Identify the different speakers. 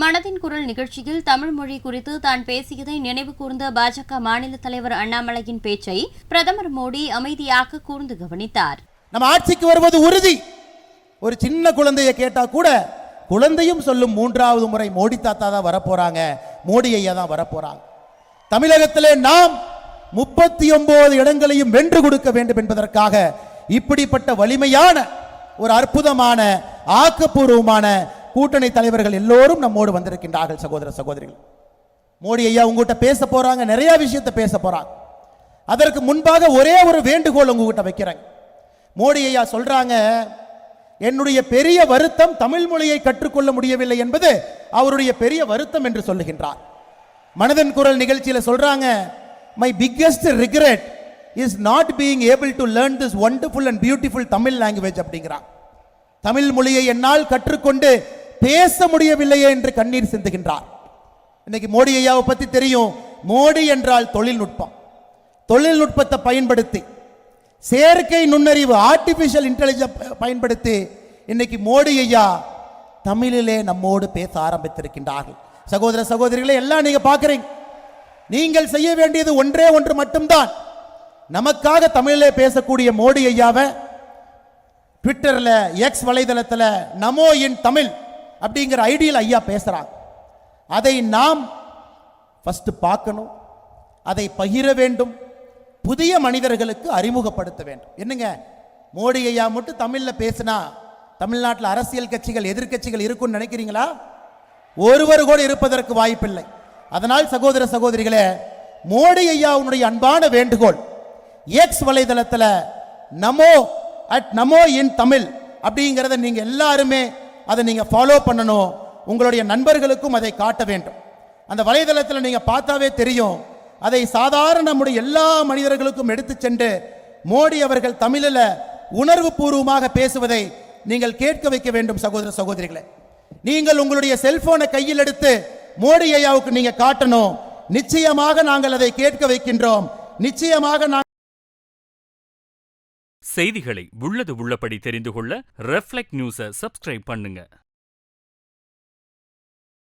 Speaker 1: மனதின் குரல் நிகழ்ச்சியில் தமிழ் மொழி குறித்து தான் பேசியதை நினைவு கூர்ந்த பாஜக மாநில தலைவர் அண்ணாமலையின் பேச்சை பிரதமர் மோடி அமைதியாக கூர்ந்து கவனித்தார்.
Speaker 2: நம்ம ஆட்சிக்கு வருவது உறுதி. ஒரு சின்ன குழந்தையை கேட்டா கூட குழந்தையும் சொல்லும் 3வது முறை மோடி தாத்தா தான் வரப்போறாங்க, மோடி ஐயா தான் வரப்போறாங்க. தமிழகத்திலே நாம் 39 இடங்களையும் வென்று கொடுக்க வேண்டும் என்பதற்காக இப்படிப்பட்ட வலிமையான ஒரு அற்புதமான ஆக்கப்பூர்வமான கூட்டணி தலைவர்கள் எல்லோரும் நம்மோடு வந்திருக்கின்றார்கள். சகோதர சகோதரிகள், மோடி ஐயா உங்ககிட்ட பேச போறாங்க, நிறைய விஷயத்தை பேச போறாங்க. அதற்கு முன்பாக ஒரே ஒரு வேண்டுகோள் உங்ககிட்ட வைக்கிறேன். மோடி ஐயா சொல்றாங்க, என்னுடைய பெரிய வருத்தம் தமிழ் மொழியை கற்றுக்கொள்ள முடியவில்லை என்பது அவருடைய பெரிய வருத்தம் என்று சொல்லுகின்றார். மனதின் குரல் நிகழ்ச்சியில் சொல்றாங்க, my biggest regret is not being able to learn this wonderful and beautiful Tamil language அப்படிங்கிறார். தமிழ் மொழியை என்னால் கற்றுக்கொண்டு பேச முடியவில்லையே என்று கண்ணீர் சிந்துகின்றார். இன்னைக்கு மோடி ஐயாவை பத்தி தெரியும். மோடி என்றால் தொழில்நுட்பம். தொழில்நுட்பத்தை பயன்படுத்தி, செயற்கை நுண்ணறிவு ஆர்டிபிஷியல் இன்டெலிஜென்ஸ் பயன்படுத்தி இன்னைக்கு மோடி ஐயா தமிழிலே நம்மோடு பேச ஆரம்பித்திருக்கின்றார்கள். சகோதர சகோதரிகளை எல்லாம் நீங்க பார்க்கிறீங்க. நீங்கள் செய்ய வேண்டியது ஒன்றே ஒன்று மட்டும்தான். நமக்காக தமிழிலே பேசக்கூடிய மோடி ஐயாவை ட்விட்டர்ல, எக்ஸ் வலைதளத்தில் நமோ இன் தமிழ் அப்படிங்கிற ஐடியில் ஐயா பேசுறாங்க. அதை நாம் ஃபர்ஸ்ட் பார்க்கணும், அதை பகிர வேண்டும், புதிய மனிதர்களுக்கு அறிமுகப்படுத்த வேண்டும். என்னங்க, மோடி ஐயா மட்டும் தமிழ்ல பேசினா தமிழ்நாட்டில் அரசியல் கட்சிகள், எதிர்கட்சிகள் இருக்கும்னு நினைக்கிறீங்களா? ஒருவர் கூட இருப்பதற்கு வாய்ப்பில்லை. அதனால் சகோதர சகோதரிகளே, மோடி ஐயாவுடைய அன்பான வேண்டுகோள், எக்ஸ் வலைதளத்தில் நமோ இன் தமிழ் அப்படிங்கிறத நீங்க எல்லாருமே அதை நீங்க ஃபாலோ பண்ணணும். உங்களுடைய நண்பர்களுக்கும் அதை காட்ட வேண்டும். அந்த வலைதளத்தில் நீங்க பார்த்தாவே தெரியும். அதை சாதாரண நம்முடைய எல்லா மனிதர்களுக்கும் எடுத்து சென்று மோடி அவர்கள் தமிழில் உணர்வு பூர்வமாக பேசுவதை நீங்கள் கேட்க வைக்க வேண்டும். சகோதர சகோதரிகளே, நீங்கள் உங்களுடைய செல்போனை கையில் எடுத்து மோடி ஐயாவுக்கு நீங்க காட்டணும். நிச்சயமாக நாங்கள் அதை கேட்க வைக்கின்றோம். நிச்சயமாக
Speaker 3: செய்திகளை உள்ளது உள்ளபடி தெரிந்து கொள்ள ரெஃப்ளெக்ட் நியூஸை சப்ஸ்கிரைப் பண்ணுங்க.